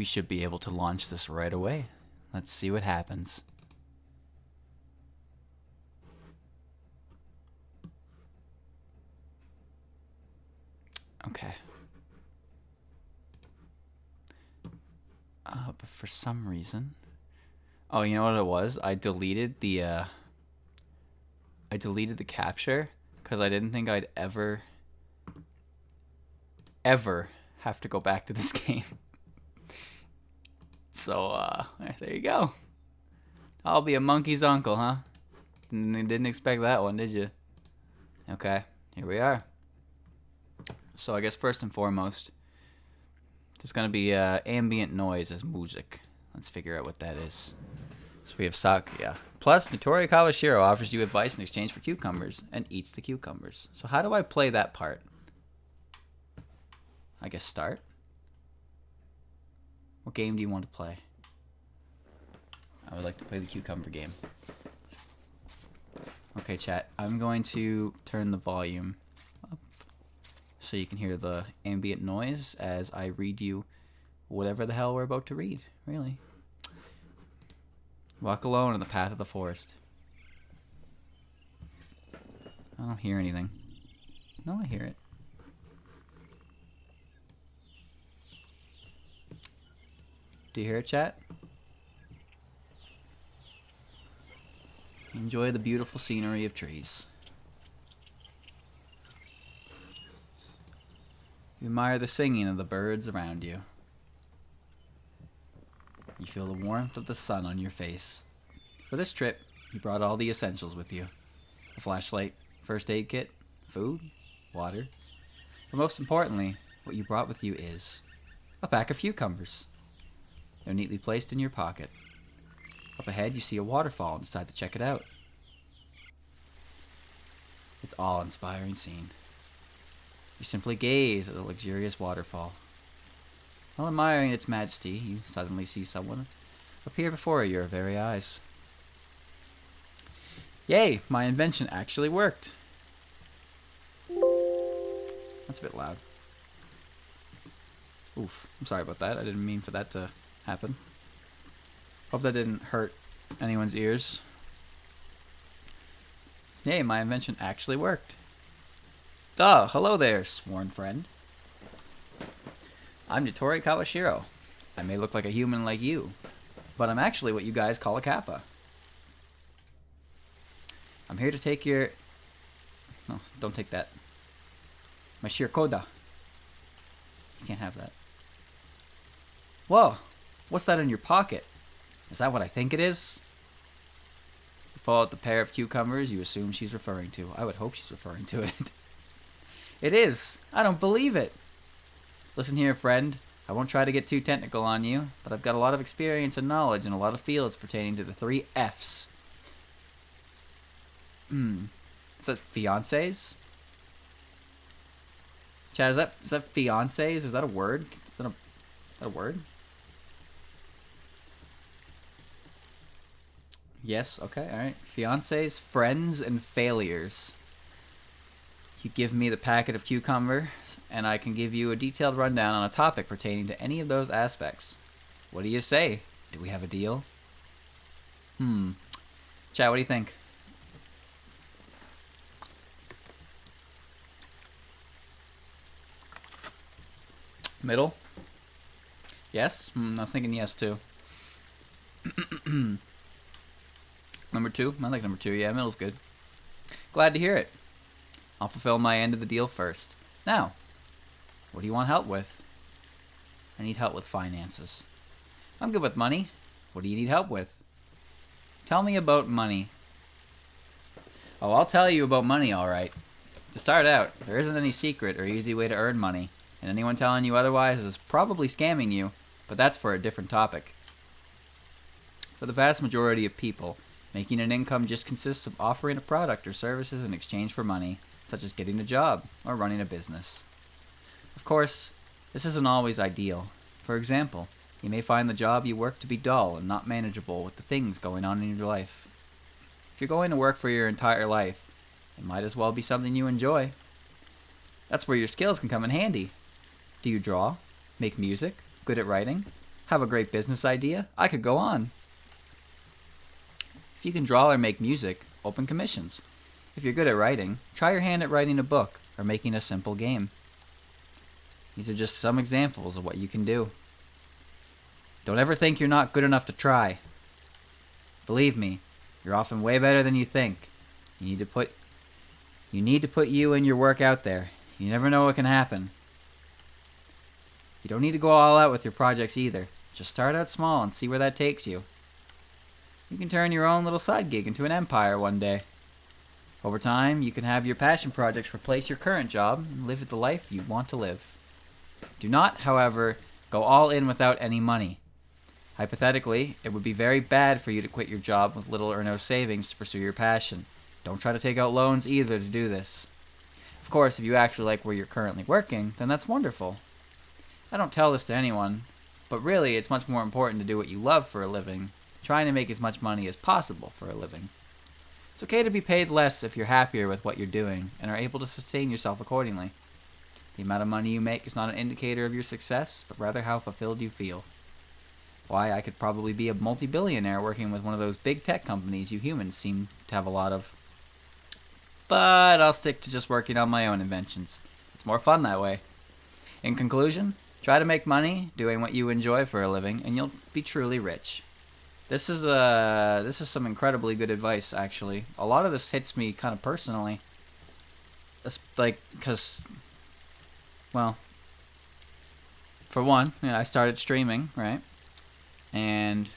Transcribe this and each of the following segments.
we should be able to launch this right away. Let's see what happens. Okay. But for some reason... Oh, you know what it was? I deleted the capture because I didn't think I'd ever have to go back to this game. So, there you go. I'll be a monkey's uncle, huh? Didn't expect that one, did you? Okay, here we are. So I guess first and foremost, there's gonna be ambient noise as music. Let's figure out what that is. So we have Sakuya. Plus, Nitori Kawashiro offers you advice in exchange for cucumbers and eats the cucumbers. So how do I play that part? I guess start. What game do you want to play? I would like to play the cucumber game. Okay, chat. I'm going to turn the volume up so you can hear the ambient noise as I read you whatever the hell we're about to read, really. Walk alone in the path of the forest. I don't hear anything. No, I hear it. Do you hear it, chat? Enjoy the beautiful scenery of trees. You admire the singing of the birds around you. You feel the warmth of the sun on your face. For this trip, you brought all the essentials with you. A flashlight, first aid kit, food, water. But most importantly, what you brought with you is a pack of cucumbers. They're neatly placed in your pocket. Up ahead, you see a waterfall and decide to check it out. It's an awe-inspiring scene. You simply gaze at the luxurious waterfall. While admiring its majesty, you suddenly see someone appear before your very eyes. Yay! My invention actually worked! That's a bit loud. Oof. I'm sorry about that. I didn't mean for that to happen. Hope that didn't hurt anyone's ears. Yay, my invention actually worked. Duh! Hello there, sworn friend. I'm Nitori Kawashiro. I may look like a human like you, but I'm actually what you guys call a kappa. I'm here to take your... No, don't take that. My shirkoda. You can't have that. Whoa! What's that in your pocket? Is that what I think it is? You pull out the pair of cucumbers you assume she's referring to. I would hope she's referring to it. It is! I don't believe it! Listen here, friend. I won't try to get too technical on you, but I've got a lot of experience and knowledge in a lot of fields pertaining to the 3 F's. Is that fiancés? Chad, is that fiancés? Is that a word? Is that a word? Yes, okay, alright. Fiancés, friends, and failures. You give me the packet of cucumbers, and I can give you a detailed rundown on a topic pertaining to any of those aspects. What do you say? Do we have a deal? Chad, what do you think? Middle? Yes? I was thinking yes, too. Number 2? I like number 2. Yeah, middle's good. Glad to hear it. I'll fulfill my end of the deal first. Now, what do you want help with? I need help with finances. I'm good with money. What do you need help with? Tell me about money. Oh, I'll tell you about money, alright. To start out, there isn't any secret or easy way to earn money, and anyone telling you otherwise is probably scamming you, but that's for a different topic. For the vast majority of people, making an income just consists of offering a product or services in exchange for money, such as getting a job or running a business. Of course, this isn't always ideal. For example, you may find the job you work to be dull and not manageable with the things going on in your life. If you're going to work for your entire life, it might as well be something you enjoy. That's where your skills can come in handy. Do you draw? Make music? Good at writing? Have a great business idea? I could go on. If you can draw or make music, open commissions. If you're good at writing, try your hand at writing a book or making a simple game. These are just some examples of what you can do. Don't ever think you're not good enough to try. Believe me, you're often way better than you think. You need to put you and your work out there. You never know what can happen. You don't need to go all out with your projects either. Just start out small and see where that takes you. You can turn your own little side gig into an empire one day. Over time, you can have your passion projects replace your current job and live the life you want to live. Do not, however, go all in without any money. Hypothetically, it would be very bad for you to quit your job with little or no savings to pursue your passion. Don't try to take out loans either to do this. Of course, if you actually like where you're currently working, then that's wonderful. I don't tell this to anyone, but really it's much more important to do what you love for a living, trying to make as much money as possible for a living. It's okay to be paid less if you're happier with what you're doing and are able to sustain yourself accordingly. The amount of money you make is not an indicator of your success, but rather how fulfilled you feel. Why, I could probably be a multi-billionaire working with one of those big tech companies you humans seem to have a lot of. But I'll stick to just working on my own inventions. It's more fun that way. In conclusion, try to make money doing what you enjoy for a living, and you'll be truly rich. This is some incredibly good advice, actually. A lot of this hits me kind of personally. It's like, because, well, for one, I started streaming, right? And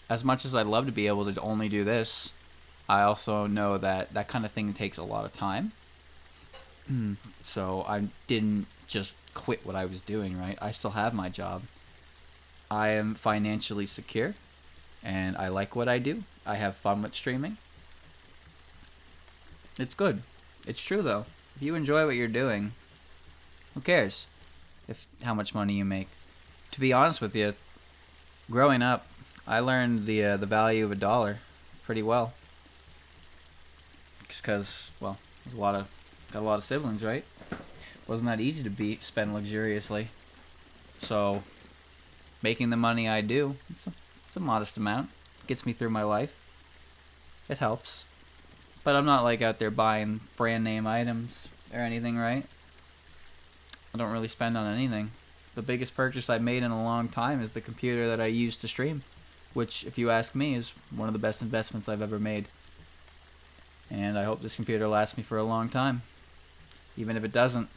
as much as I'd love to be able to only do this, I also know that that kind of thing takes a lot of time. So I didn't just quit what I was doing, right? I still have my job. I am financially secure, and I like what I do. I have fun with streaming. It's good. It's true, though. If you enjoy what you're doing, who cares how much money you make? To be honest with you, growing up, I learned the value of $1 pretty well. Just because, well, got a lot of siblings, right? Wasn't that easy to spend luxuriously. So, making the money I do, it's a modest amount. Gets me through my life. It helps. But I'm not like out there buying brand name items or anything, right? I don't really spend on anything. The biggest purchase I've made in a long time is the computer that I use to stream, which, if you ask me, is one of the best investments I've ever made. And I hope this computer lasts me for a long time. Even if it doesn't,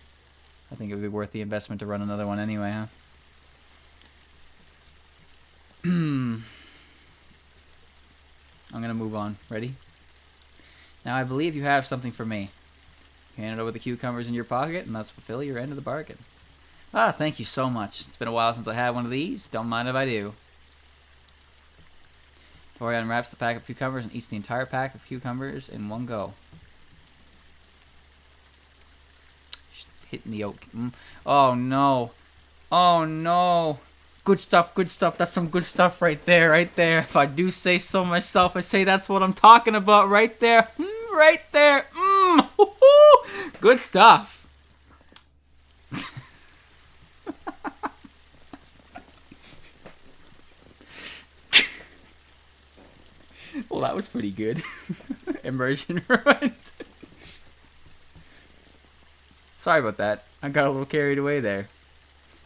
I think it would be worth the investment to run another one anyway, huh? I'm gonna move on. Ready? Now I believe you have something for me. Hand it over the cucumbers in your pocket and thus fulfill your end of the bargain. Ah, thank you so much. It's been a while since I had one of these. Don't mind if I do. Tori unwraps the pack of cucumbers and eats the entire pack of cucumbers in one go. Hitting the yolk. Oh no. Oh no. Good stuff, good stuff. That's some good stuff right there, right there. If I do say so myself, I say that's what I'm talking about right there. Right there. Good stuff. Well, that was pretty good. Immersion ruined. Sorry about that. I got a little carried away there.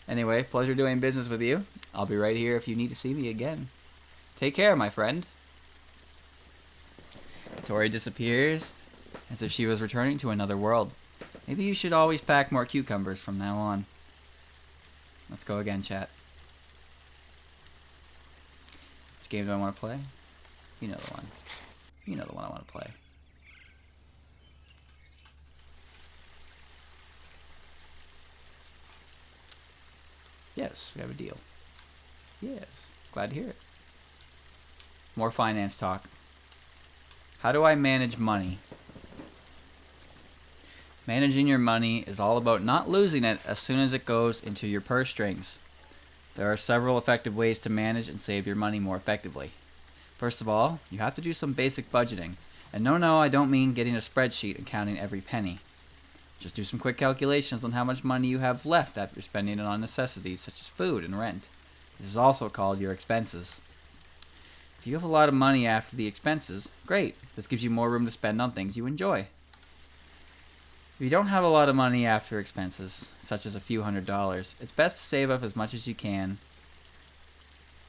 Anyway, pleasure doing business with you. I'll be right here if you need to see me again. Take care, my friend. Tori disappears as if she was returning to another world. Maybe you should always pack more cucumbers from now on. Let's go again, chat. Which game do I want to play? You know the one. You know the one I want to play. Yes, we have a deal. Yes, glad to hear it. More finance talk. How do I manage money? Managing your money is all about not losing it as soon as it goes into your purse strings. There are several effective ways to manage and save your money more effectively. First of all, you have to do some basic budgeting. And no, I don't mean getting a spreadsheet and counting every penny. Just do some quick calculations on how much money you have left after spending it on necessities such as food and rent. This is also called your expenses. If you have a lot of money after the expenses, great. This gives you more room to spend on things you enjoy. If you don't have a lot of money after expenses, such as a few $100s, it's best to save up as much as you can.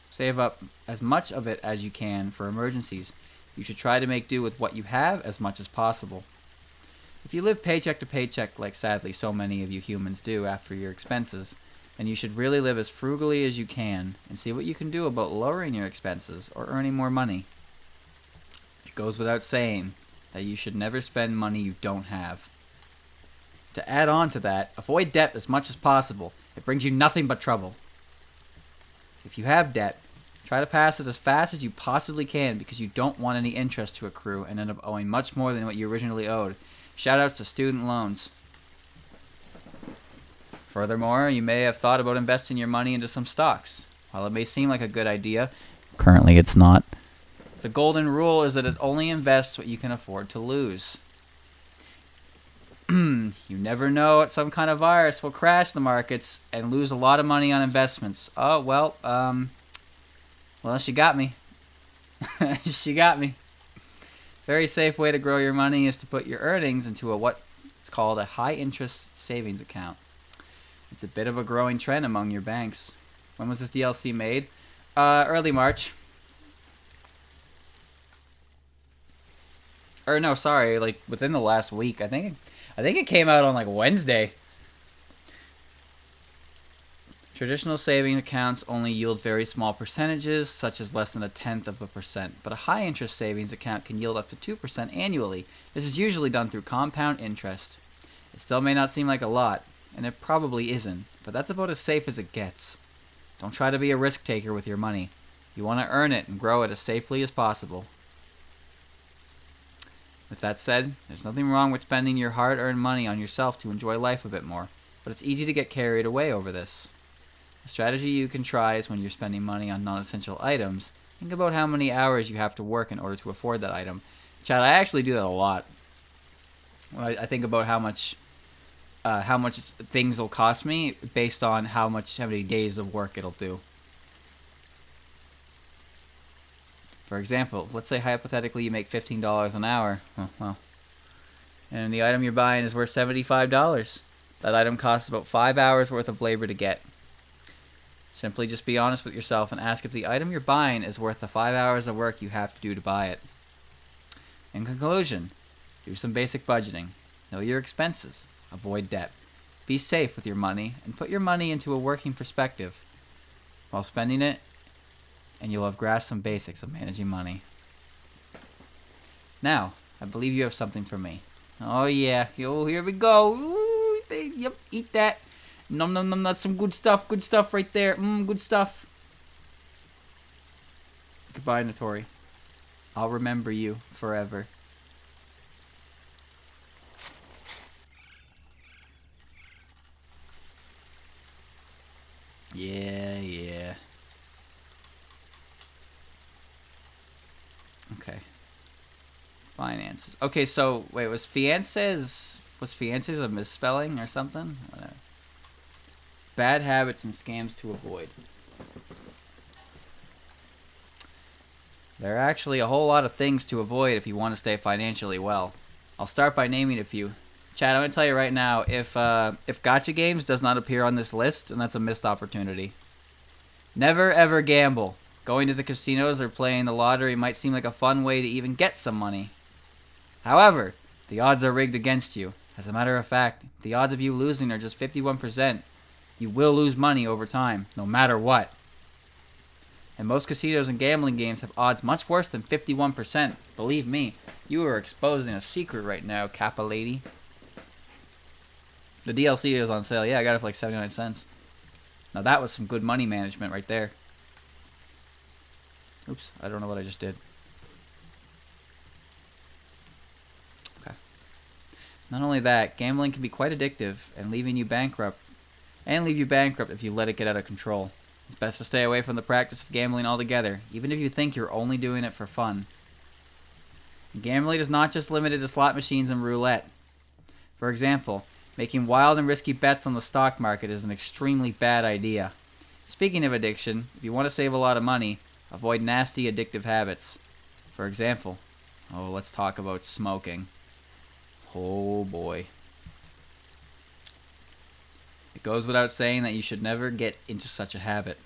Save up as much of it as you can for emergencies. You should try to make do with what you have as much as possible. If you live paycheck to paycheck, like sadly so many of you humans do after your expenses, then you should really live as frugally as you can and see what you can do about lowering your expenses or earning more money. It goes without saying that you should never spend money you don't have. To add on to that, avoid debt as much as possible. It brings you nothing but trouble. If you have debt, try to pass it as fast as you possibly can because you don't want any interest to accrue and end up owing much more than what you originally owed. Shoutouts to student loans. Furthermore, you may have thought about investing your money into some stocks. While it may seem like a good idea, currently it's not. The golden rule is that it only invests what you can afford to lose. You never know what some kind of virus will crash the markets and lose a lot of money on investments. Oh, well, she got me. She got me. Very safe way to grow your money is to put your earnings into what's called a high-interest savings account. It's a bit of a growing trend among your banks. When was this DLC made? Early March. Or no, sorry, like within the last week. I think it came out on like Wednesday. Traditional saving accounts only yield very small percentages, such as less than 0.1%, but a high-interest savings account can yield up to 2% annually. This is usually done through compound interest. It still may not seem like a lot, and it probably isn't, but that's about as safe as it gets. Don't try to be a risk taker with your money. You want to earn it and grow it as safely as possible. With that said, there's nothing wrong with spending your hard-earned money on yourself to enjoy life a bit more, but it's easy to get carried away over this. A strategy you can try is when you're spending money on non-essential items, think about how many hours you have to work in order to afford that item. Chad, I actually do that a lot. When I think about how much things will cost me based on how many days of work it'll do. For example, let's say hypothetically you make $15 an hour. Oh, well. And the item you're buying is worth $75. That item costs about 5 hours worth of labor to get. Simply just be honest with yourself and ask if the item you're buying is worth the 5 hours of work you have to do to buy it. In conclusion, do some basic budgeting. Know your expenses. Avoid debt. Be safe with your money and put your money into a working perspective while spending it, and you'll have grasped some basics of managing money. Now, I believe you have something for me. Oh yeah, here we go. Ooh, yep, eat that. Nom nom nom, that's some good stuff right there. Good stuff. Goodbye, Nitori. I'll remember you forever. Yeah. Okay. Finances. Okay, so wait, was fiancés a misspelling or something? Whatever. Bad habits and scams to avoid. There are actually a whole lot of things to avoid if you want to stay financially well. I'll start by naming a few. Chad, I'm going to tell you right now, if gacha games does not appear on this list, then that's a missed opportunity. Never ever gamble. Going to the casinos or playing the lottery might seem like a fun way to even get some money. However, the odds are rigged against you. As a matter of fact, the odds of you losing are just 51%. You will lose money over time, no matter what. And most casinos and gambling games have odds much worse than 51%. Believe me, you are exposing a secret right now, Kappa lady. The DLC is on sale. Yeah, I got it for like 79 cents. Now that was some good money management right there. Oops, I don't know what I just did. Okay. Not only that, gambling can be quite addictive and leave you bankrupt if you let it get out of control. It's best to stay away from the practice of gambling altogether, even if you think you're only doing it for fun. Gambling is not just limited to slot machines and roulette. For example, making wild and risky bets on the stock market is an extremely bad idea. Speaking of addiction, if you want to save a lot of money, avoid nasty addictive habits. For example, let's talk about smoking. Oh boy. It goes without saying that you should never get into such a habit.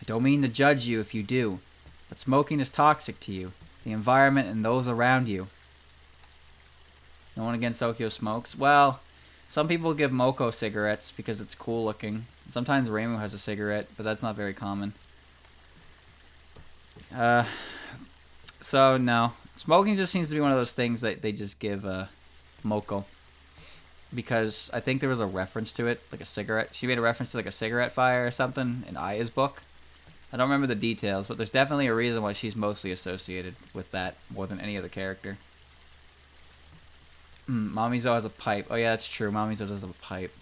I don't mean to judge you if you do, but smoking is toxic to you, the environment, and those around you. No one against Okio smokes? Well, some people give Moko cigarettes because it's cool looking. Sometimes Reimu has a cigarette, but that's not very common. So no. Smoking just seems to be one of those things that they just give Moko. Because I think there was a reference to it, like a cigarette. She made a reference to like a cigarette fire or something in Aya's book. I don't remember the details, but there's definitely a reason why she's mostly associated with that more than any other character. Mamizo has a pipe. Oh yeah, that's true. Mamizo does have a pipe.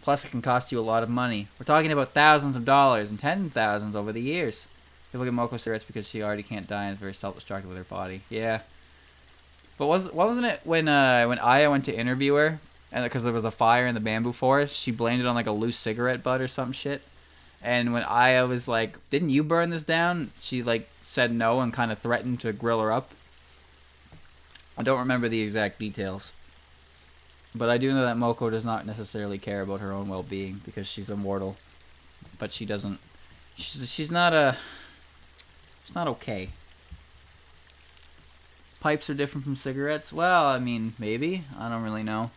Plus, it can cost you a lot of money. We're talking about thousands of dollars and 10,000s over the years. People get Moko cigarettes because she already can't die and is very self-destructive with her body. Yeah. But wasn't it when Aya went to interview her, and because there was a fire in the bamboo forest, she blamed it on like a loose cigarette butt or some shit? And when Aya was like, "Didn't you burn this down?" she like said no and kind of threatened to grill her up. I don't remember the exact details. But I do know that Moko does not necessarily care about her own well-being because she's immortal. But she doesn't. She's not okay. Pipes are different from cigarettes? Well, I mean, maybe. I don't really know.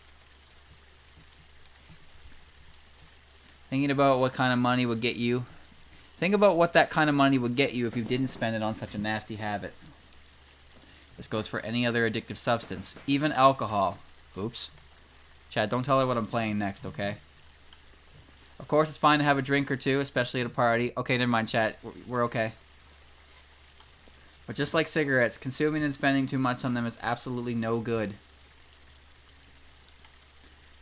Thinking about what kind of money would get you. Think about what that kind of money would get you if you didn't spend it on such a nasty habit. This goes for any other addictive substance, even alcohol. Oops. Chad, don't tell her what I'm playing next, okay? Of course, it's fine to have a drink or two, especially at a party. Okay, never mind, chat. We're okay. But just like cigarettes, consuming and spending too much on them is absolutely no good.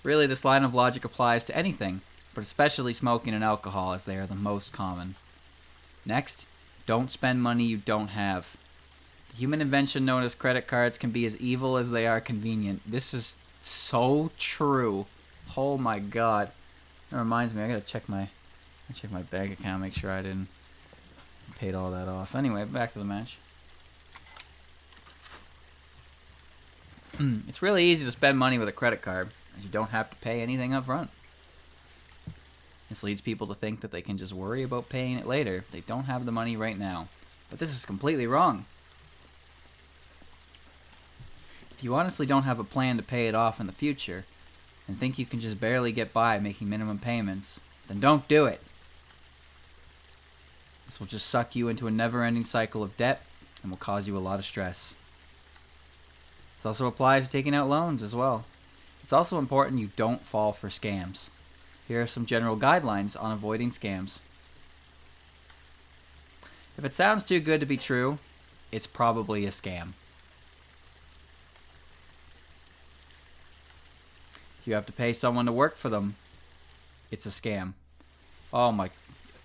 Really, this line of logic applies to anything, but especially smoking and alcohol, as they are the most common. Next, don't spend money you don't have. The human invention known as credit cards can be as evil as they are convenient. This is so true. Oh my god. That reminds me, I gotta check my bank account, make sure I didn't paid all that off. Anyway, back to the match. It's really easy to spend money with a credit card, as you don't have to pay anything up front. This leads people to think that they can just worry about paying it later. They don't have the money right now. But this is completely wrong. If you honestly don't have a plan to pay it off in the future, and think you can just barely get by making minimum payments, then don't do it. This will just suck you into a never-ending cycle of debt and will cause you a lot of stress. This also applies to taking out loans as well. It's also important you don't fall for scams. Here are some general guidelines on avoiding scams. If it sounds too good to be true, it's probably a scam. If you have to pay someone to work for them, it's a scam. Oh my...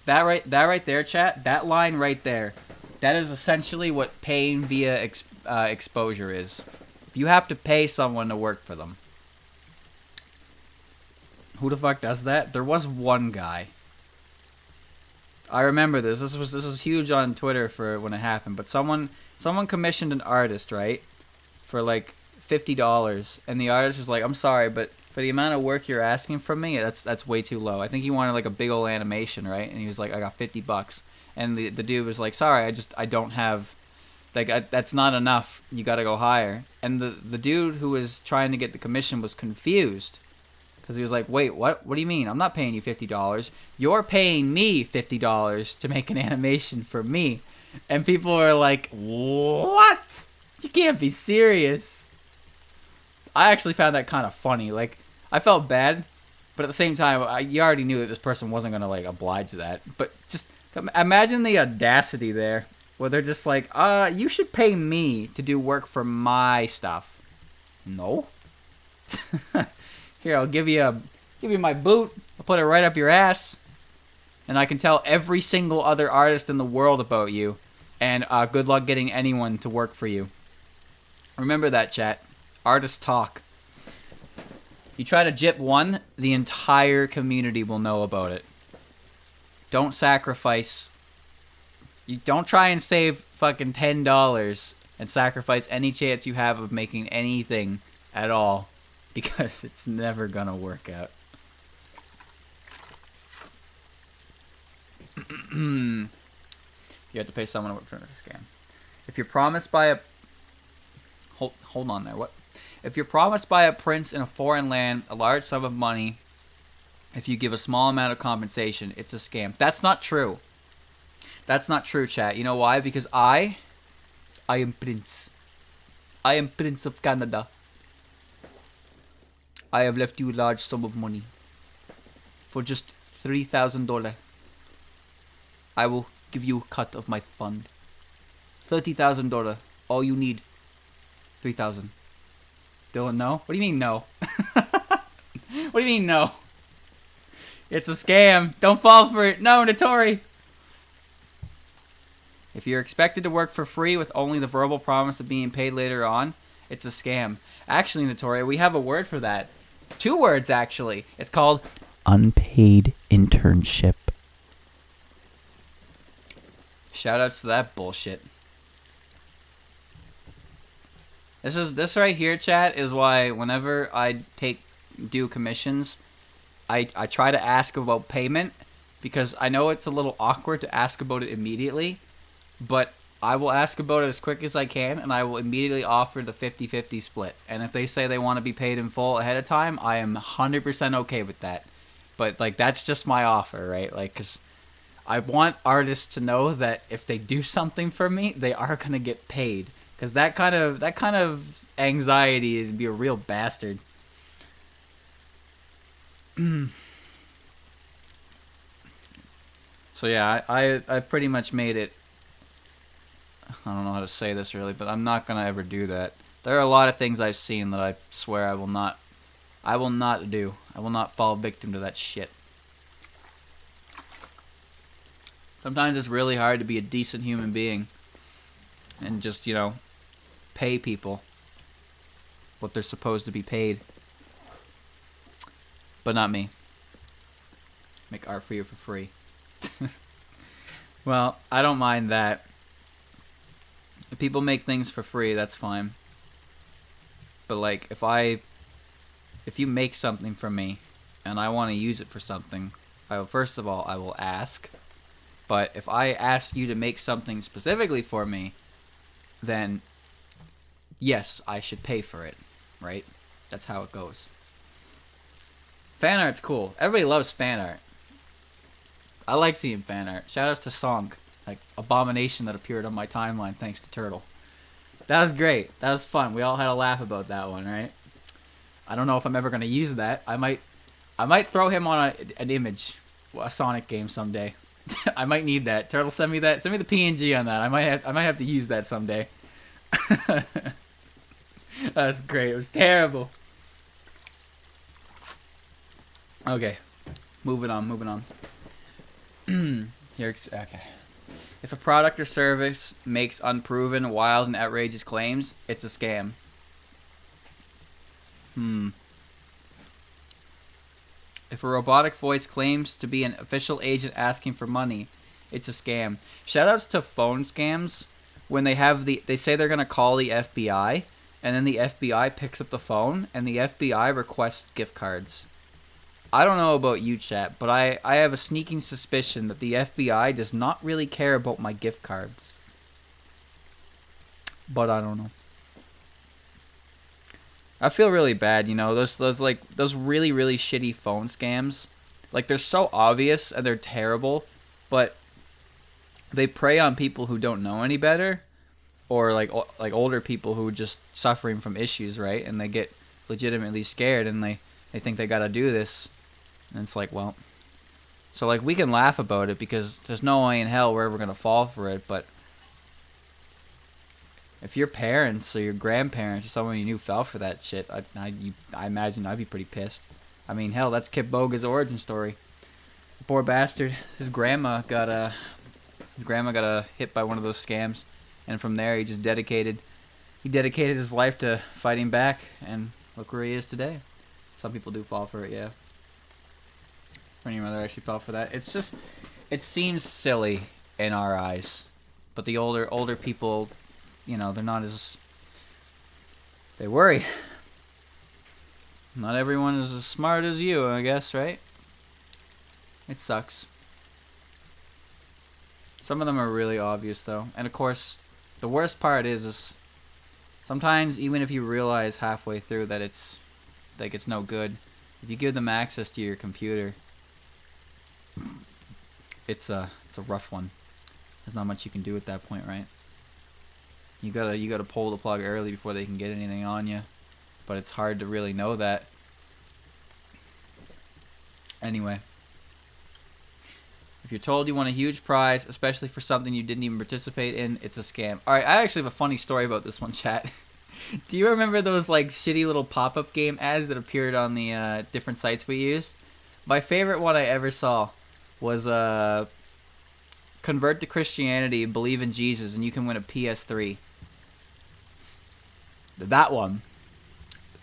That right there, chat, that line right there, that is essentially what paying via exposure is. You have to pay someone to work for them. Who the fuck does that? There was one guy. I remember this. This was huge on Twitter for when it happened. But someone commissioned an artist, right, for like $50, and the artist was like, "I'm sorry, but for the amount of work you're asking from me, that's way too low." I think he wanted like a big old animation, right? And he was like, "I got $50." And the dude was like, "Sorry, I don't have, like, that's not enough. You got to go higher." And the dude who was trying to get the commission was confused. Because he was like, "Wait, what? What do you mean? I'm not paying you $50. You're paying me $50 to make an animation for me." And people are like, "What? You can't be serious." I actually found that kind of funny. Like, I felt bad, but at the same time, you already knew that this person wasn't going to, like, oblige to that. But just imagine the audacity there, where they're just like, you should pay me to do work for my stuff." No. Here, I'll give you my boot. I'll put it right up your ass, and I can tell every single other artist in the world about you. And good luck getting anyone to work for you. Remember that, chat. Artist talk. You try to jip one, the entire community will know about it. Don't sacrifice. You don't try and save fucking $10 and sacrifice any chance you have of making anything at all, because it's never gonna work out. You have to pay someone to return this scam. If you're promised by a hold on there. What? If you're promised by a prince in a foreign land a large sum of money, if you give a small amount of compensation, it's a scam. That's not true. That's not true, chat. You know why? Because I am Prince. I am Prince of Canada. I have left you a large sum of money. For just $3,000. I will give you a cut of my fund. $30,000. All you need. 3,000. Dylan, no? What do you mean no? What do you mean no? It's a scam. Don't fall for it. No, Nitori. If you're expected to work for free with only the verbal promise of being paid later on, it's a scam. Actually, Nitori, we have a word for that. 2 words, actually. It's called unpaid internship. Shoutouts to that bullshit. This right here, chat, is why whenever I do commissions, I try to ask about payment, because I know it's a little awkward to ask about it immediately, but I will ask about it as quick as I can, and I will immediately offer the 50-50 split. And if they say they want to be paid in full ahead of time, I am 100% okay with that. But like, that's just my offer, right? Like, because I want artists to know that if they do something for me, they are gonna get paid. Because that kind of anxiety is be a real bastard. So yeah, I pretty much made it. I don't know how to say this really, but I'm not gonna ever do that. There are a lot of things I've seen that I swear I will not do. I will not fall victim to that shit. Sometimes it's really hard to be a decent human being and just, you know, pay people what they're supposed to be paid. But not me. Make art for you for free. Well, I don't mind that. If people make things for free, that's fine. But like, if you make something for me and I want to use it for something, first of all, I will ask. But if I ask you to make something specifically for me, then yes, I should pay for it, right? That's how it goes. Fan art's cool. Everybody loves fan art. I like seeing fan art. Shoutouts to Song, like Abomination that appeared on my timeline thanks to Turtle. That was great. That was fun. We all had a laugh about that one, right? I don't know if I'm ever gonna use that. I might throw him on an image, a Sonic game someday. I might need that. Turtle, send me that. Send me the PNG on that. I might have to use that someday. That was great. It was terrible. Okay, moving on. Okay. If a product or service makes unproven, wild, and outrageous claims, it's a scam. If a robotic voice claims to be an official agent asking for money, it's a scam. Shoutouts to phone scams when they say they're gonna call the FBI, and then the FBI picks up the phone and the FBI requests gift cards. I don't know about you, chat, but I have a sneaking suspicion that the FBI does not really care about my gift cards. But I don't know. I feel really bad, you know, those really, really shitty phone scams. Like, they're so obvious and they're terrible, but they prey on people who don't know any better, or like older people who are just suffering from issues, right? And they get legitimately scared and they think they gotta do this. And it's like, well, so like, we can laugh about it because there's no way in hell we're ever gonna fall for it, but if your parents or your grandparents or someone you knew fell for that shit, I imagine I'd be pretty pissed. I mean, hell, that's Kip Boga's origin story. Poor bastard. His grandma got hit by one of those scams, and from there he dedicated his life to fighting back, and look where he is today. Some people do fall for it, yeah. Or your mother actually fell for that. It's just, it seems silly in our eyes, but the older people, you know, they're not as, they worry. Not everyone is as smart as you, I guess, right? It sucks. Some of them are really obvious, though. And, of course, the worst part is sometimes, even if you realize halfway through that it's, like, it's no good, if you give them access to your computer, it's a rough one. There's not much you can do at that point, right? You gotta pull the plug early before they can get anything on you. But it's hard to really know that. Anyway. If you're told you want a huge prize, especially for something you didn't even participate in, it's a scam. Alright, I actually have a funny story about this one, chat. Do you remember those like shitty little pop-up game ads that appeared on the different sites we used? My favorite one I ever saw was convert to Christianity, believe in Jesus, and you can win a PS3. That one.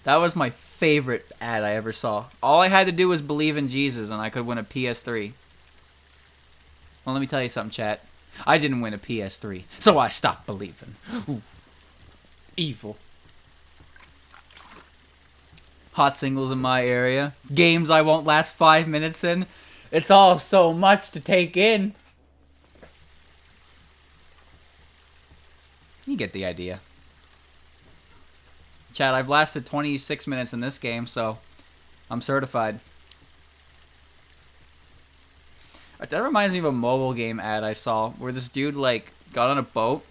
That was my favorite ad I ever saw. All I had to do was believe in Jesus, and I could win a PS3. Well, let me tell you something, chat. I didn't win a PS3, so I stopped believing. Ooh. Evil. Hot singles in my area. Games I won't last 5 minutes in. It's all so much to take in. You get the idea. Chat, I've lasted 26 minutes in this game, so I'm certified. That reminds me of a mobile game ad I saw where this dude, like, got on a boat.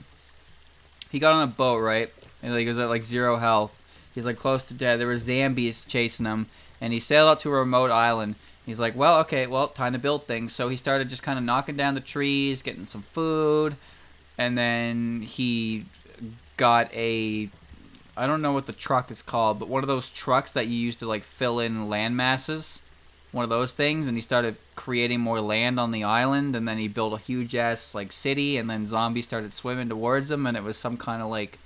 He got on a boat, right? And like, he was at, like, 0 health. He's, like, close to dead. There were zombies chasing him. And he sailed out to a remote island. He's like, well, okay, well, time to build things. So he started just kind of knocking down the trees, getting some food. And then he got a, I don't know what the truck is called, but one of those trucks that you use to, like, fill in land masses. One of those things. And he started creating more land on the island. And then he built a huge-ass, like, city. And then zombies started swimming towards him. And it was some kind of, like,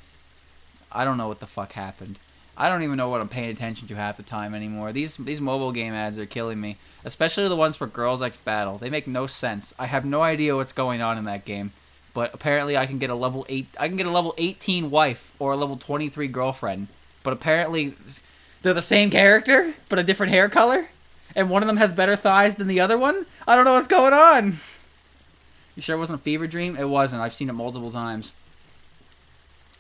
I don't know what the fuck happened. I don't even know what I'm paying attention to half the time anymore. These mobile game ads are killing me. Especially the ones for Girls X Battle. They make no sense. I have no idea what's going on in that game. But apparently I can get a level 18 wife or a level 23 girlfriend. But apparently they're the same character, but a different hair color? And one of them has better thighs than the other one? I don't know what's going on. You sure it wasn't a fever dream? It wasn't. I've seen it multiple times.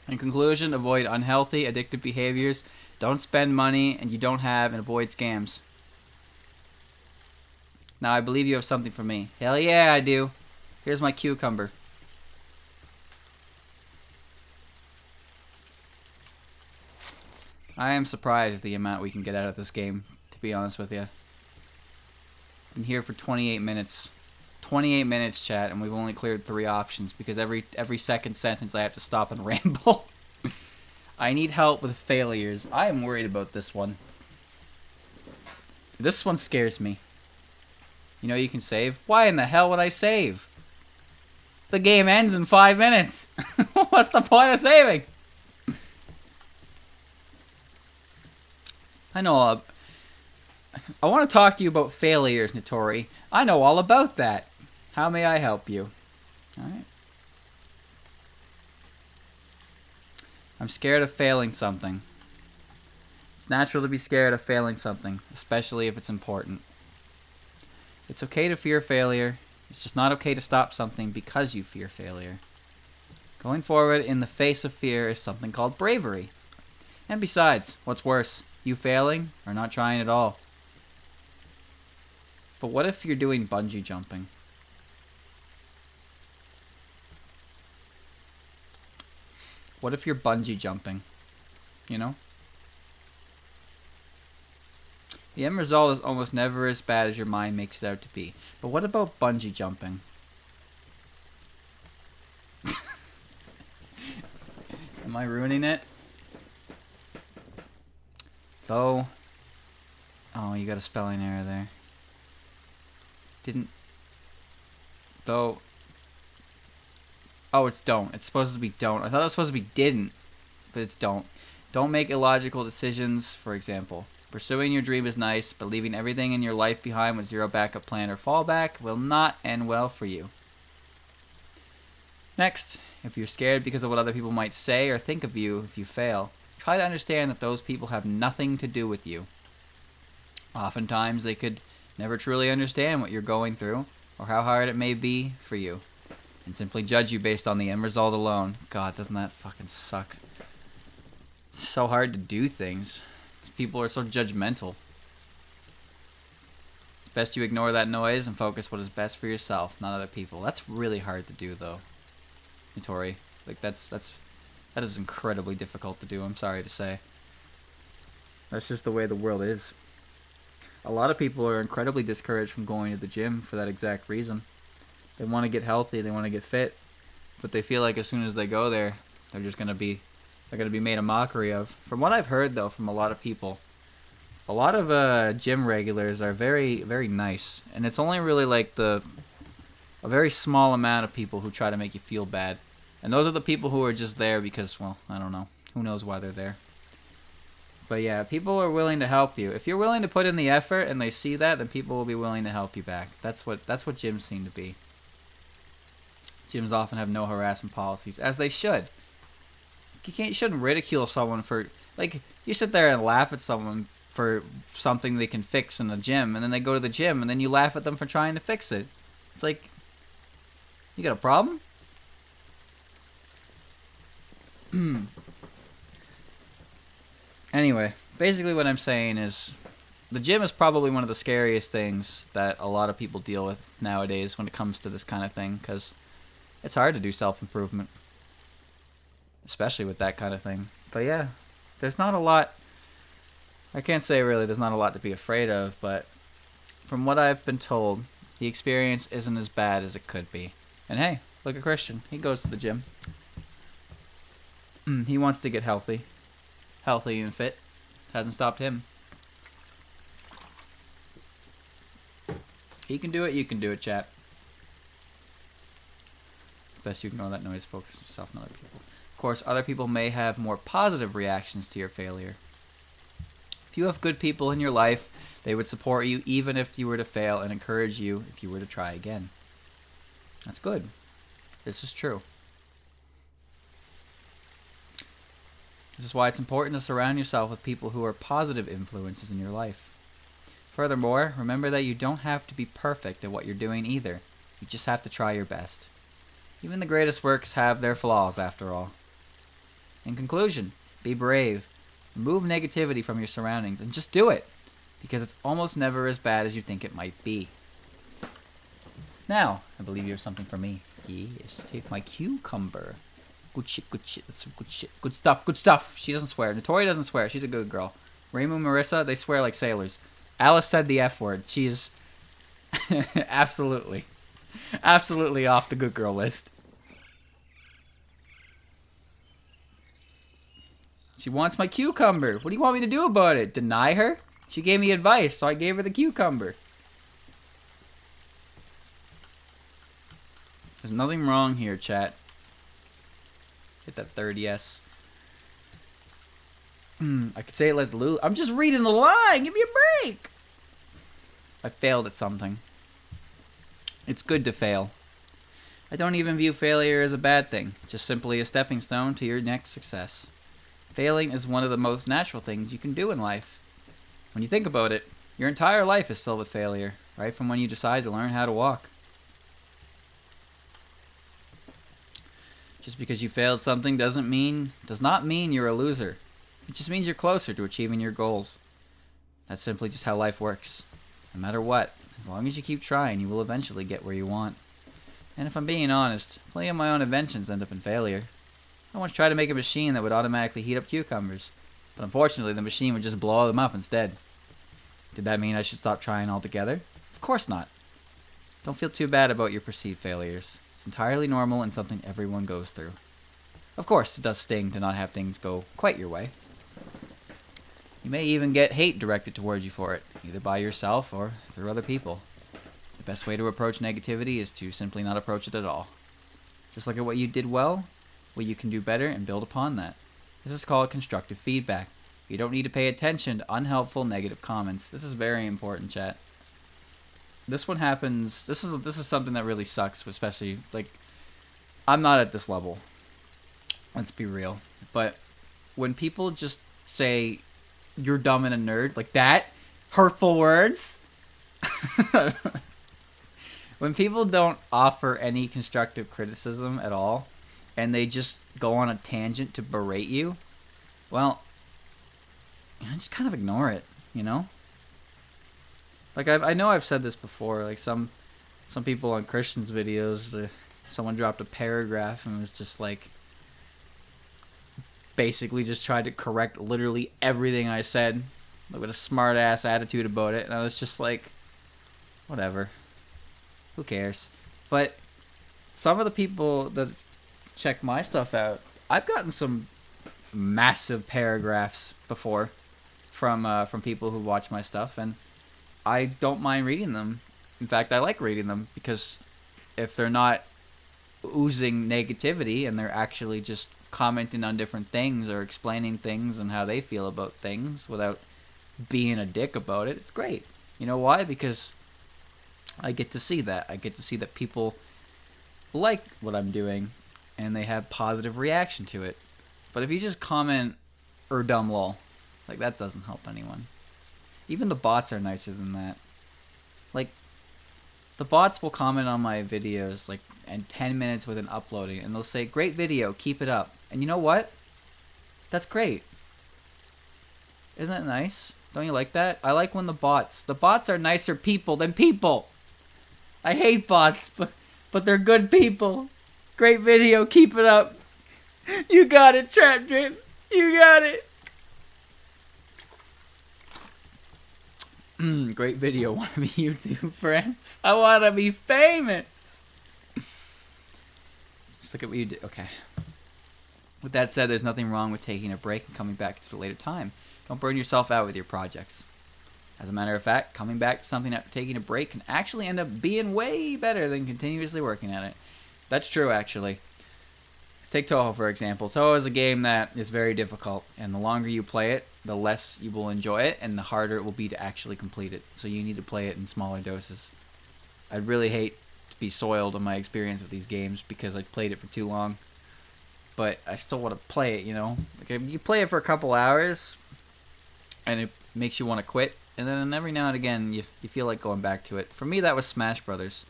In conclusion, avoid unhealthy, addictive behaviors, don't spend money, and you don't have, and avoid scams. Now, I believe you have something for me. Hell yeah, I do. Here's my cucumber. I am surprised at the amount we can get out of this game, to be honest with you. Been here for 28 minutes. 28 minutes, chat, and we've only cleared 3 options because every second sentence I have to stop and ramble. I need help with failures. I am worried about this one. This one scares me. You know you can save? Why in the hell would I save? The game ends in 5 minutes. What's the point of saving? I know. I want to talk to you about failures, Nitori. I know all about that. How may I help you? Alright. I'm scared of failing something. It's natural to be scared of failing something, especially if it's important. It's okay to fear failure. It's just not okay to stop something because you fear failure. Going forward in the face of fear is something called bravery. And besides, what's worse, you failing or not trying at all? But what if you're doing bungee jumping? What if you're bungee jumping? You know? The end result is almost never as bad as your mind makes it out to be. But what about bungee jumping? Am I ruining it? Though... Oh, you got a spelling error there. Didn't... Though... Oh, it's don't. It's supposed to be don't. I thought it was supposed to be didn't. But it's don't. Don't make illogical decisions, for example. Pursuing your dream is nice, but leaving everything in your life behind with zero backup plan or fallback will not end well for you. Next, if you're scared because of what other people might say or think of you if you fail, try to understand that those people have nothing to do with you. Oftentimes, they could never truly understand what you're going through or how hard it may be for you, and simply judge you based on the end result alone. God, doesn't that fucking suck? It's so hard to do things. People are so judgmental. It's best you ignore that noise and focus what is best for yourself, not other people. That's really hard to do, though, Nitori. Like, that is incredibly difficult to do, I'm sorry to say. That's just the way the world is. A lot of people are incredibly discouraged from going to the gym for that exact reason. They want to get healthy, they want to get fit, but they feel like as soon as they go there, they're going to be made a mockery of. From what I've heard, though, from a lot of people, a lot of gym regulars are very, very nice, and it's only really like a very small amount of people who try to make you feel bad, and those are the people who are just there because, well, I don't know, who knows why they're there. But yeah, people are willing to help you. If you're willing to put in the effort and they see that, then people will be willing to help you back. That's what gyms seem to be. Gyms often have no harassment policies, as they should. You shouldn't ridicule someone for, like, you sit there and laugh at someone for something they can fix in the gym, and then they go to the gym, and then you laugh at them for trying to fix it. It's like, you got a problem? Anyway, basically what I'm saying is the gym is probably one of the scariest things that a lot of people deal with nowadays when it comes to this kind of thing, because it's hard to do self-improvement, especially with that kind of thing. But yeah, there's not a lot, I can't say really there's not a lot to be afraid of, but from what I've been told, the experience isn't as bad as it could be. And hey, look at Christian, he goes to the gym. He wants to get healthy and fit. Hasn't stopped him. He can do it, you can do it, chat. It's best you ignore that noise, focus on yourself and other people. Of course, other people may have more positive reactions to your failure. If you have good people in your life, they would support you even if you were to fail and encourage you if you were to try again. That's good. This is true. This is why it's important to surround yourself with people who are positive influences in your life. Furthermore, remember that you don't have to be perfect at what you're doing either. You just have to try your best. Even the greatest works have their flaws, after all. In conclusion, be brave. Remove negativity from your surroundings and just do it, because it's almost never as bad as you think it might be. Now, I believe you have something for me. Yes, take my cucumber. Good shit, good shit. That's some good shit. Good stuff, good stuff. She doesn't swear. Notori doesn't swear. She's a good girl. Reimu, Marissa, they swear like sailors. Alice said the F word. She is absolutely off the good girl list. She wants my cucumber. What do you want me to do about it? Deny her? She gave me advice, so I gave her the cucumber. There's nothing wrong here, chat. Hit that third yes. I could say it lets loose. I'm just reading the line. Give me a break. I failed at something. It's good to fail. I don't even view failure as a bad thing. Just simply a stepping stone to your next success. Failing is one of the most natural things you can do in life. When you think about it, your entire life is filled with failure, right from when you decide to learn how to walk. Just because you failed something does not mean you're a loser. It just means you're closer to achieving your goals. That's simply just how life works. No matter what, as long as you keep trying, you will eventually get where you want. And if I'm being honest, plenty of my own inventions end up in failure. I once tried to make a machine that would automatically heat up cucumbers, but unfortunately the machine would just blow them up instead. Did that mean I should stop trying altogether? Of course not. Don't feel too bad about your perceived failures. It's entirely normal and something everyone goes through. Of course, it does sting to not have things go quite your way. You may even get hate directed towards you for it, either by yourself or through other people. The best way to approach negativity is to simply not approach it at all. Just look at what you did well, what you can do better, and build upon that. This is called constructive feedback. You don't need to pay attention to unhelpful negative comments. This is very important, chat. This one happens. This is something that really sucks, especially like I'm not at this level. Let's be real. But when people just say you're dumb and a nerd like that, hurtful words. When people don't offer any constructive criticism at all, and they just go on a tangent to berate you, well, just kind of ignore it, you know? Like, I know I've said this before, like, some people on Christians' videos, someone dropped a paragraph and was just, like, basically just tried to correct literally everything I said, like, with a smart-ass attitude about it, and I was just like, whatever. Who cares? But some of the people that check my stuff out, I've gotten some massive paragraphs before from people who watch my stuff, and I don't mind reading them. In fact, I like reading them because if they're not oozing negativity and they're actually just commenting on different things or explaining things and how they feel about things without being a dick about it, it's great. You know why? Because I get to see that. I get to see that people like what I'm doing and they have positive reaction to it. But if you just comment dumb lol, it's like that doesn't help anyone. Even the bots are nicer than that. Like, the bots will comment on my videos like in 10 minutes within uploading, and they'll say, "Great video, keep it up." And you know what? That's great. Isn't that nice? Don't you like that? I like when the bots are nicer people than people. I hate bots, but they're good people. Great video, keep it up. You got it, Trap Drip. You got it. Great video. Want to be YouTube friends? I want to be famous. Just look at what you did. Okay. With that said, there's nothing wrong with taking a break and coming back at a later time. Don't burn yourself out with your projects. As a matter of fact, coming back to something after taking a break can actually end up being way better than continuously working at it. That's true, actually. Take Touhou, for example. Touhou is a game that is very difficult, and the longer you play it, the less you will enjoy it, and the harder it will be to actually complete it. So you need to play it in smaller doses. I'd really hate to be soiled on my experience with these games because I played it for too long. But I still want to play it, you know? Like, if you play it for a couple hours, and it makes you want to quit, and then every now and again, you feel like going back to it. For me, that was Smash Brothers.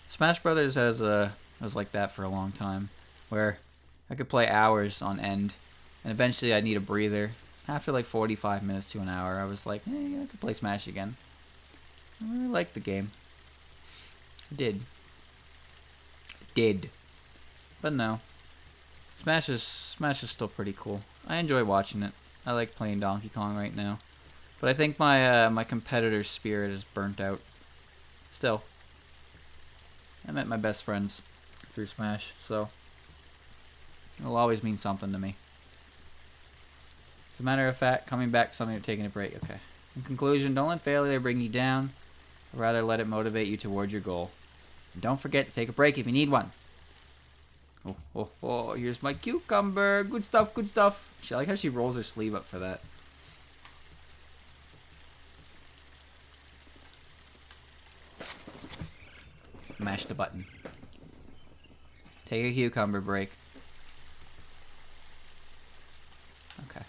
Smash Brothers was like that for a long time, where I could play hours on end, and eventually I'd need a breather. After like 45 minutes to an hour, I was like, hey, I could play Smash again. I really liked the game. I did. But no. Smash is still pretty cool. I enjoy watching it. I like playing Donkey Kong right now. But I think my competitor spirit is burnt out. Still. I met my best friends through Smash, so it'll always mean something to me. As a matter of fact, coming back to something or taking a break. Okay. In conclusion, don't let failure bring you down. Or rather, let it motivate you towards your goal. And don't forget to take a break if you need one. Oh, here's my cucumber. Good stuff, good stuff. I like how she rolls her sleeve up for that. Mash the button. Take a cucumber break. Okay.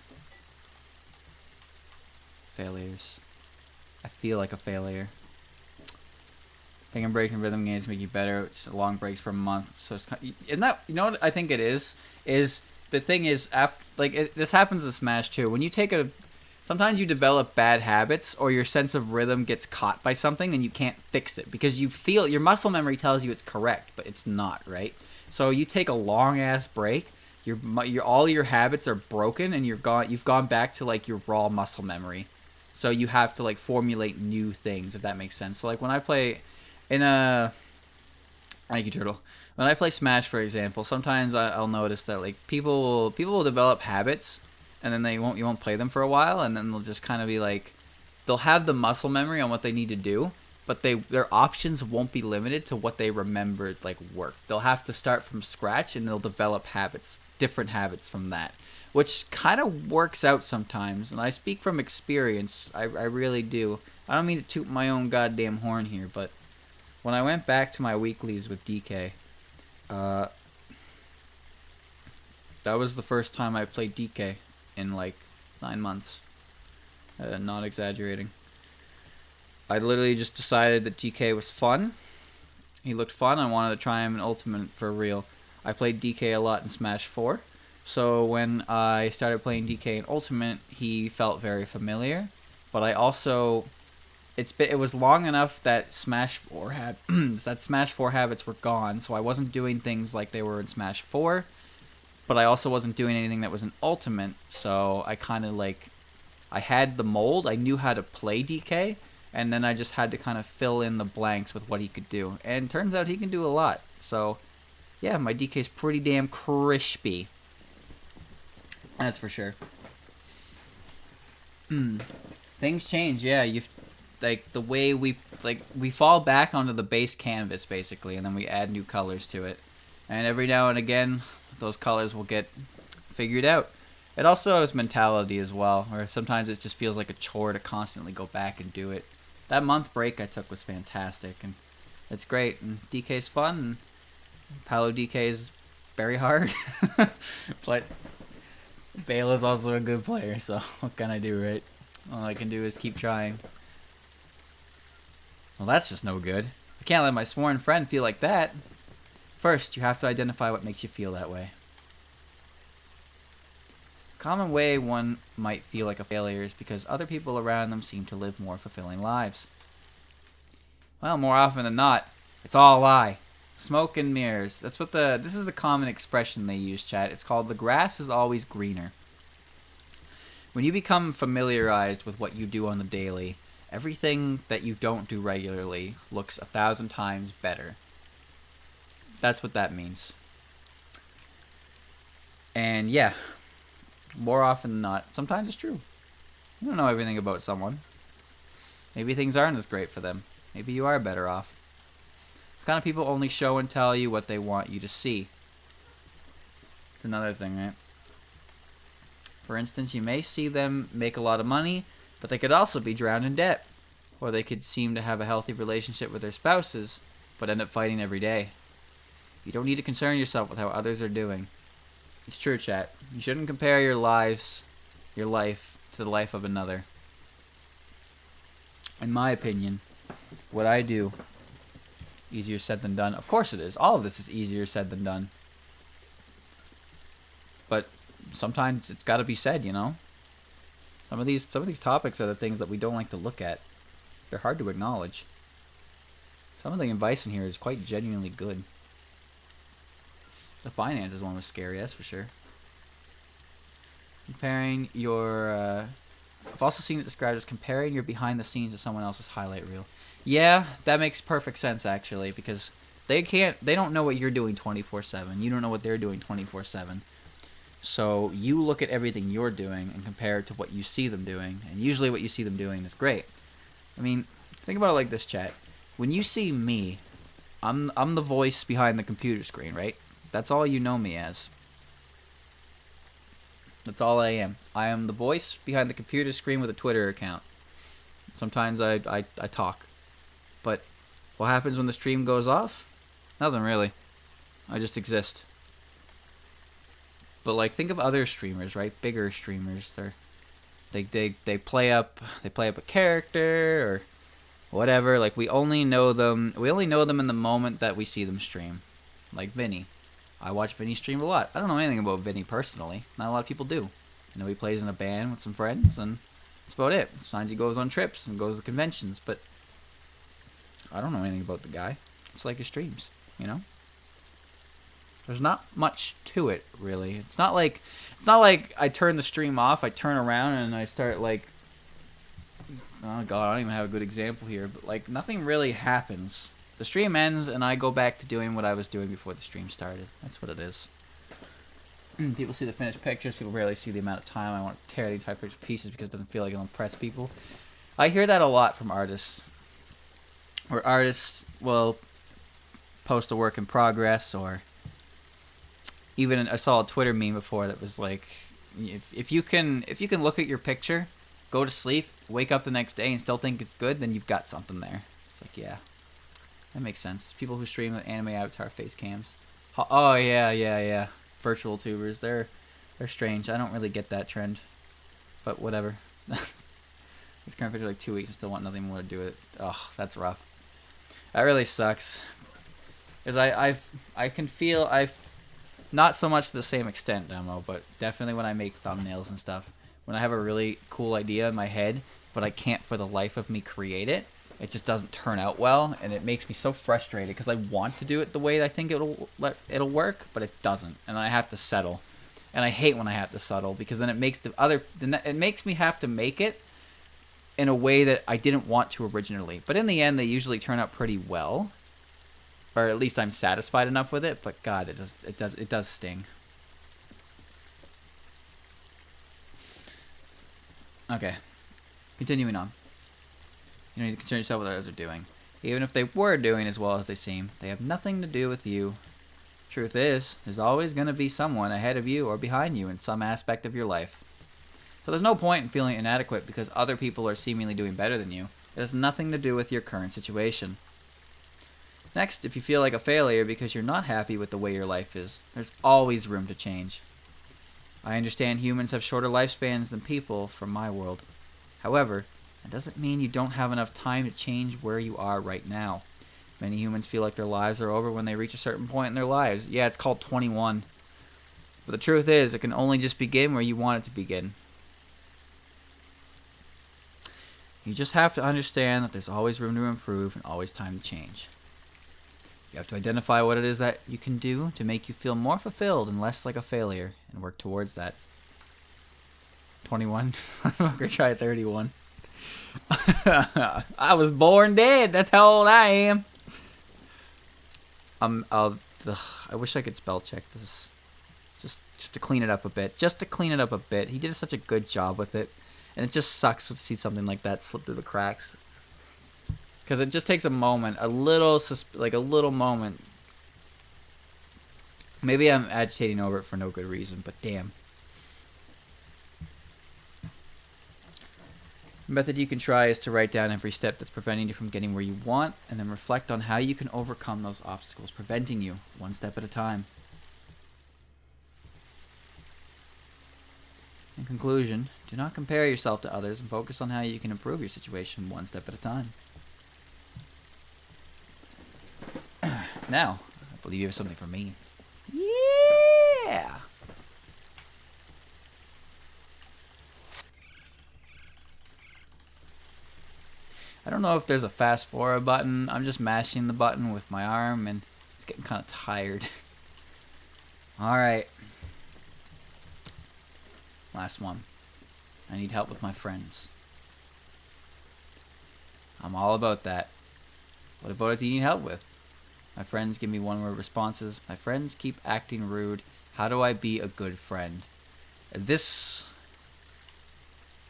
Failures. I feel like a failure. Taking breaks in rhythm games make you better. It's long breaks for a month, so it's isn't that, you know what I think it is the thing is this happens in Smash too. When you take sometimes you develop bad habits or your sense of rhythm gets caught by something and you can't fix it because you feel your muscle memory tells you it's correct, but it's not, right? So you take a long ass break, all your habits are broken and you've gone back to like your raw muscle memory. So you have to like formulate new things, if that makes sense. So like when I play thank you, Turtle. When I play Smash, for example, sometimes I'll notice that like people will develop habits, and then you won't play them for a while, and then they'll just kind of be like, they'll have the muscle memory on what they need to do, but their options won't be limited to what they remembered like worked. They'll have to start from scratch, and they'll develop different habits from that. which kind of works out sometimes. And I speak from experience. I really do. I don't mean to toot my own goddamn horn here, but when I went back to my weeklies with DK, that was the first time I played DK in like 9 months. Not exaggerating. I literally just decided that DK was fun. He looked fun. I wanted to try him in Ultimate for real. I played DK a lot in Smash 4. So when I started playing DK in Ultimate, he felt very familiar. But I also... It was long enough that Smash 4 had... that Smash 4 habits were gone. So I wasn't doing things like they were in Smash 4. But I also wasn't doing anything that was in Ultimate. So I kind of like... I had the mold. I knew how to play DK. And then I just had to kind of fill in the blanks with what he could do. And turns out he can do a lot. So, yeah, my DK's pretty damn crispy. That's for sure. Things change, yeah. Like, the way we fall back onto the base canvas, basically. And then we add new colors to it. And every now and again, those colors will get figured out. It also has mentality as well. Or sometimes it just feels like a chore to constantly go back and do it. That month break I took was fantastic, and it's great, and DK's fun, and Palo DK is very hard, but Bale is also a good player, so what can I do, right? All I can do is keep trying. Well, that's just no good. I can't let my sworn friend feel like that. First, you have to identify what makes you feel that way. Common way one might feel like a failure is because other people around them seem to live more fulfilling lives. Well, more often than not, it's all a lie. Smoke and mirrors. This is a common expression they use, chat. It's called the grass is always greener. When you become familiarized with what you do on the daily, everything that you don't do regularly looks 1,000 times better. That's what that means. And yeah, more often than not, sometimes it's true. You don't know everything about someone. Maybe things aren't as great for them. Maybe you are better off. It's kind of people only show and tell you what they want you to see. It's another thing, right? For instance, you may see them make a lot of money, but they could also be drowned in debt. Or they could seem to have a healthy relationship with their spouses, but end up fighting every day. You don't need to concern yourself with how others are doing. It's true, chat. You shouldn't compare your life to the life of another. In my opinion, what I do, easier said than done. Of course it is. All of this is easier said than done. But sometimes it's got to be said, you know? Some of these topics are the things that we don't like to look at. They're hard to acknowledge. Some of the advice in here is quite genuinely good. The finances one was scary, that's for sure. Comparing your... I've also seen it described as comparing your behind the scenes to someone else's highlight reel. Yeah, that makes perfect sense, actually, because they don't know what you're doing 24/7. You don't know what they're doing 24/7. So you look at everything you're doing and compare it to what you see them doing, and usually what you see them doing is great. I mean, think about it like this, chat. When you see me, I'm the voice behind the computer screen, right? That's all you know me as. That's all I am. I am the voice behind the computer screen with a Twitter account. Sometimes I talk. But what happens when the stream goes off? Nothing really. I just exist. But like, think of other streamers, right? Bigger streamers. They play up a character or whatever. Like, we only know them in the moment that we see them stream. Like Vinny. I watch Vinny stream a lot. I don't know anything about Vinny personally. Not a lot of people do. You know, he plays in a band with some friends, and that's about it. Sometimes he goes on trips and goes to conventions, but I don't know anything about the guy. It's like his streams, you know? There's not much to it, really. It's not like I turn the stream off, I turn around, and I start, like... Oh, God, I don't even have a good example here, but, like, nothing really happens. The stream ends, and I go back to doing what I was doing before the stream started. That's what it is. People see the finished pictures. People rarely see the amount of time I want to tear the entire picture to pieces because it doesn't feel like it'll impress people. I hear that a lot from artists. Or artists will post a work in progress, or even I saw a Twitter meme before that was like, If you can look at your picture, go to sleep, wake up the next day, and still think it's good, then you've got something there. It's like, yeah, that makes sense. People who stream with anime avatar face cams. Oh yeah. Virtual tubers, they're strange. I don't really get that trend, but whatever. This current picture like 2 weeks and still want nothing more to do with it. Oh, that's rough. That really sucks. Cause I can feel not so much to the same extent, Demo, but definitely when I make thumbnails and stuff, when I have a really cool idea in my head, but I can't for the life of me create it, it just doesn't turn out well, and it makes me so frustrated because I want to do it the way I think it'll work, but it doesn't, and I have to settle. And I hate when I have to settle because then it makes it makes me have to make it in a way that I didn't want to originally. But in the end, they usually turn out pretty well, or at least I'm satisfied enough with it. But God, it does sting. Okay, continuing on. You need to concern yourself with what others are doing. Even if they were doing as well as they seem, they have nothing to do with you. Truth is, there's always going to be someone ahead of you or behind you in some aspect of your life. So there's no point in feeling inadequate because other people are seemingly doing better than you. It has nothing to do with your current situation. Next, if you feel like a failure because you're not happy with the way your life is, there's always room to change. I understand humans have shorter lifespans than people from my world. However, that doesn't mean you don't have enough time to change where you are right now. Many humans feel like their lives are over when they reach a certain point in their lives. Yeah, it's called 21. But the truth is, it can only just begin where you want it to begin. You just have to understand that there's always room to improve and always time to change. You have to identify what it is that you can do to make you feel more fulfilled and less like a failure, and work towards that. 21. I'm going to try 31. I was born dead. That's how old I am. I wish I could spell check this. Just to clean it up a bit. He did such a good job with it. And it just sucks to see something like that slip through the cracks. Because it just takes a moment. A little moment. Maybe I'm agitating over it for no good reason, but damn. The method you can try is to write down every step that's preventing you from getting where you want, and then reflect on how you can overcome those obstacles preventing you, one step at a time. In conclusion, do not compare yourself to others and focus on how you can improve your situation one step at a time. Now, I believe you have something for me. Yeah! I don't know if there's a fast forward button. I'm just mashing the button with my arm and it's getting kind of tired. Alright. Last one. I need help with my friends. I'm all about that. What about it do you need help with? My friends give me one-word responses. My friends keep acting rude. How do I be a good friend? This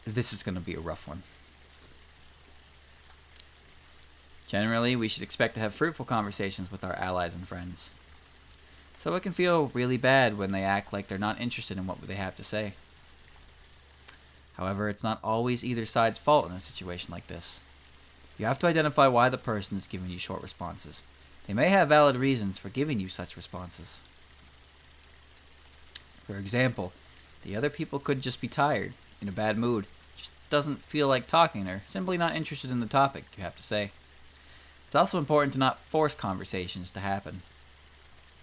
is going to be a rough one. Generally, we should expect to have fruitful conversations with our allies and friends. So it can feel really bad when they act like they're not interested in what they have to say. However, it's not always either side's fault in a situation like this. You have to identify why the person is giving you short responses. They may have valid reasons for giving you such responses. For example, the other people could just be tired, in a bad mood, just doesn't feel like talking, or simply not interested in the topic you have to say. It's also important to not force conversations to happen.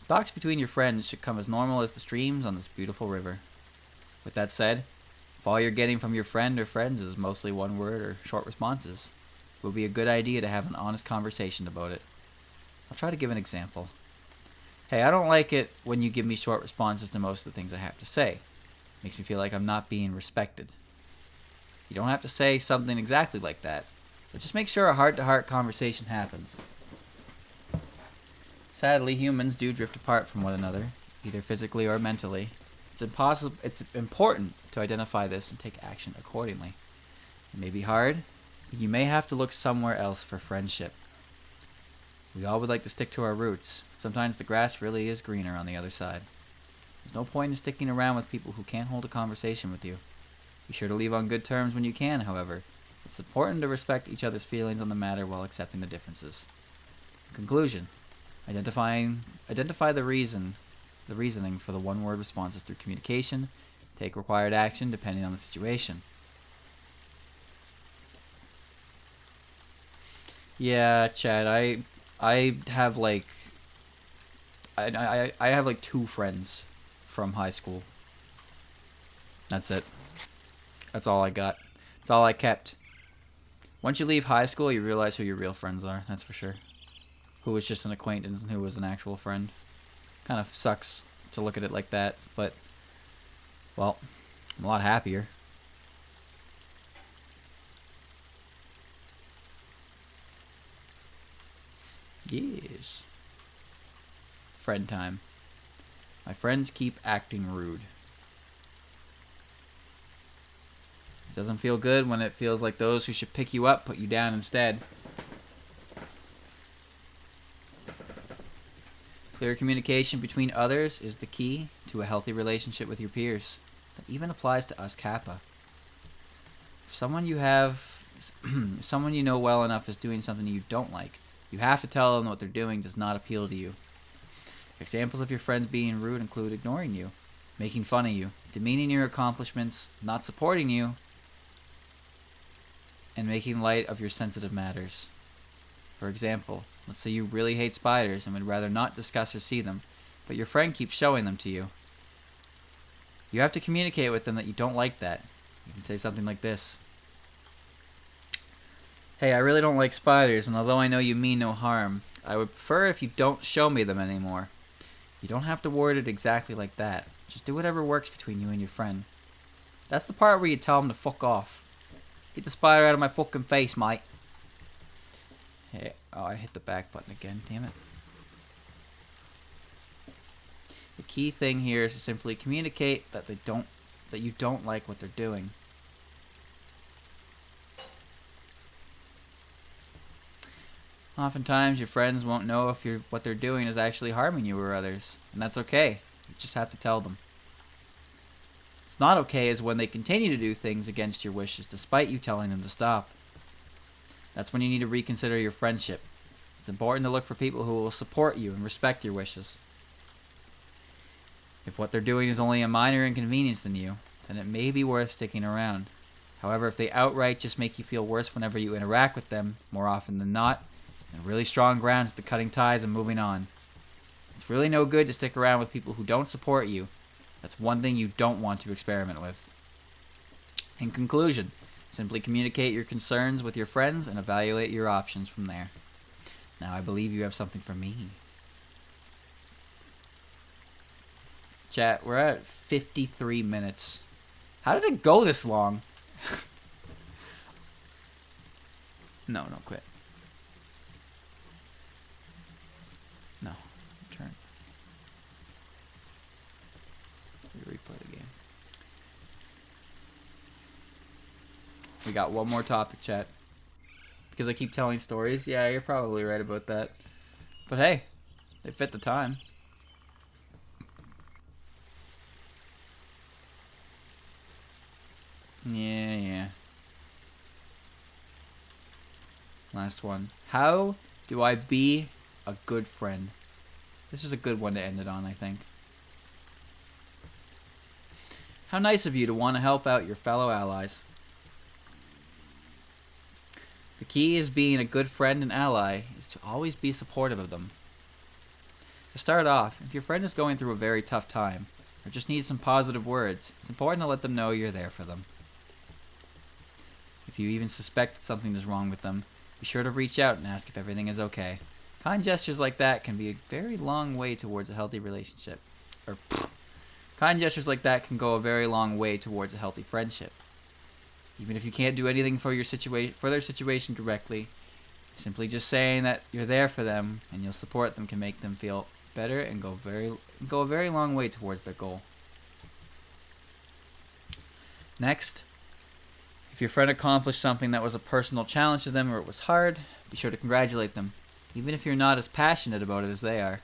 Talks between your friends should come as normal as the streams on this beautiful river. With that said, if all you're getting from your friend or friends is mostly one word or short responses, it would be a good idea to have an honest conversation about it. I'll try to give an example. Hey, I don't like it when you give me short responses to most of the things I have to say. It makes me feel like I'm not being respected. You don't have to say something exactly like that, but just make sure a heart-to-heart conversation happens. Sadly, humans do drift apart from one another, either physically or mentally. It's important to identify this and take action accordingly. It may be hard, but you may have to look somewhere else for friendship. We all would like to stick to our roots. Sometimes the grass really is greener on the other side. There's no point in sticking around with people who can't hold a conversation with you. Be sure to leave on good terms when you can, however. It's important to respect each other's feelings on the matter while accepting the differences. Conclusion. Identify the reasoning for the one-word responses through communication. Take required action depending on the situation. Yeah, Chad, I have like I have like 2 friends from high school. That's it. That's all I got. That's all I kept. Once you leave high school, you realize who your real friends are. That's for sure. Who was just an acquaintance and who was an actual friend. Kind of sucks to look at it like that, but well, I'm a lot happier. Yes. Friend time. My friends keep acting rude. It doesn't feel good when it feels like those who should pick you up put you down instead. Clear communication between others is the key to a healthy relationship with your peers. That even applies to us Kappa. If someone you know well enough is doing something you don't like, you have to tell them what they're doing does not appeal to you. Examples of your friends being rude include ignoring you, making fun of you, demeaning your accomplishments, not supporting you, and making light of your sensitive matters. For example, let's say you really hate spiders and would rather not discuss or see them, but your friend keeps showing them to you. You have to communicate with them that you don't like that. You can say something like this. Hey, I really don't like spiders, and although I know you mean no harm, I would prefer if you don't show me them anymore. You don't have to word it exactly like that. Just do whatever works between you and your friend. That's the part where you tell them to fuck off. Get the spider out of my fucking face, mate. Hey, oh, I hit the back button again, damn it. The key thing here is to simply communicate that you don't like what they're doing. Oftentimes, your friends won't know if what they're doing is actually harming you or others, and that's okay. You just have to tell them. What's not okay is when they continue to do things against your wishes despite you telling them to stop. That's when you need to reconsider your friendship. It's important to look for people who will support you and respect your wishes. If what they're doing is only a minor inconvenience to you, then it may be worth sticking around. However, if they outright just make you feel worse whenever you interact with them, more often than not, then really strong grounds to cutting ties and moving on. It's really no good to stick around with people who don't support you. That's one thing you don't want to experiment with. In conclusion, simply communicate your concerns with your friends and evaluate your options from there. Now I believe you have something for me. Chat, we're at 53 minutes. How did it go this long? No, quit. No, turn. Replay the game. We got one more topic, chat. Because I keep telling stories. Yeah, you're probably right about that. But hey, they fit the time. Yeah. Last one. How do I be a good friend? This is a good one to end it on, I think. How nice of you to want to help out your fellow allies. The key is being a good friend and ally is to always be supportive of them. To start off, if your friend is going through a very tough time, or just needs some positive words, it's important to let them know you're there for them. If you even suspect that something is wrong with them, be sure to reach out and ask if everything is okay. Kind gestures like that can be a very long way towards a healthy relationship. Kind gestures like that can go a very long way towards a healthy friendship. Even if you can't do anything for their situation directly, simply just saying that you're there for them and you'll support them can make them feel better and go a very long way towards their goal. Next, if your friend accomplished something that was a personal challenge to them or it was hard, be sure to congratulate them, even if you're not as passionate about it as they are.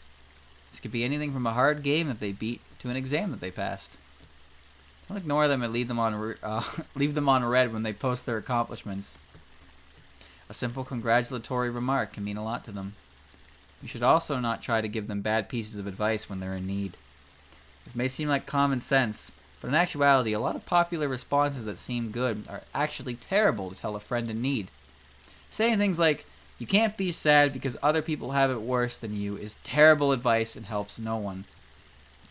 This could be anything from a hard game that they beat to an exam that they passed. Don't ignore them and leave them on red when they post their accomplishments. A simple congratulatory remark can mean a lot to them. You should also not try to give them bad pieces of advice when they're in need. This may seem like common sense, but in actuality, a lot of popular responses that seem good are actually terrible to tell a friend in need. Saying things like, "You can't be sad because other people have it worse than you," is terrible advice and helps no one.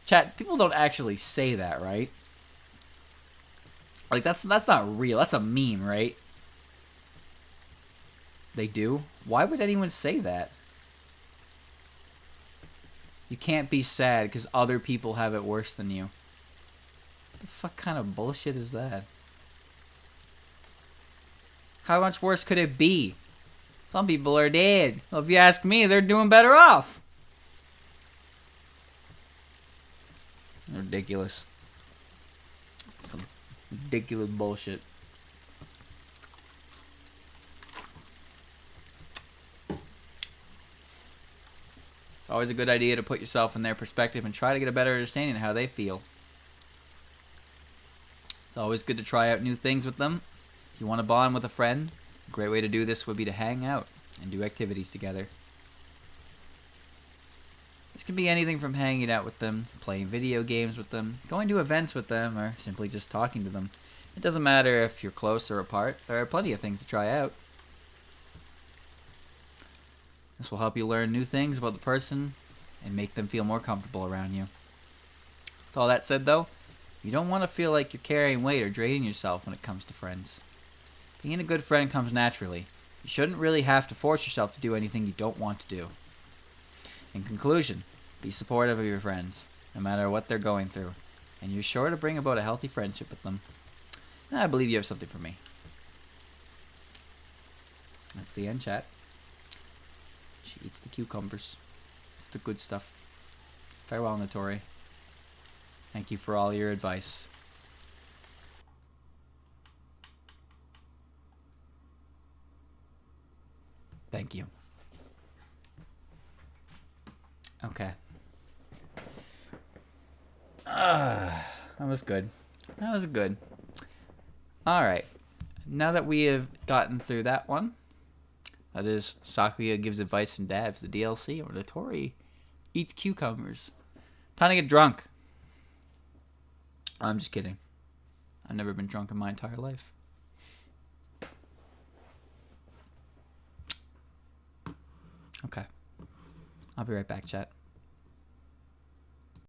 Chat, people don't actually say that, right? Like, that's not real. That's a meme, right? They do? Why would anyone say that? You can't be sad because other people have it worse than you. What the fuck kind of bullshit is that? How much worse could it be? Some people are dead. Well, if you ask me, they're doing better off. Ridiculous. Some ridiculous bullshit. It's always a good idea to put yourself in their perspective and try to get a better understanding of how they feel. It's always good to try out new things with them. If you want to bond with a friend, a great way to do this would be to hang out and do activities together. This can be anything from hanging out with them, playing video games with them, going to events with them, or simply just talking to them. It doesn't matter if you're close or apart. There are plenty of things to try out. This will help you learn new things about the person and make them feel more comfortable around you. With all that said, though, you don't want to feel like you're carrying weight or draining yourself when it comes to friends. Being a good friend comes naturally. You shouldn't really have to force yourself to do anything you don't want to do. In conclusion, be supportive of your friends, no matter what they're going through, and you're sure to bring about a healthy friendship with them. I believe you have something for me. That's the end, chat. She eats the cucumbers. It's the good stuff. Farewell, Nitori. Thank you for all your advice. Thank you. Okay. That was good. That was good. Alright. Now that we have gotten through that one, that is, Sakuya gives advice and dabs, the DLC, or Nitori eats cucumbers. Time to get drunk. I'm just kidding. I've never been drunk in my entire life. Okay. I'll be right back, chat.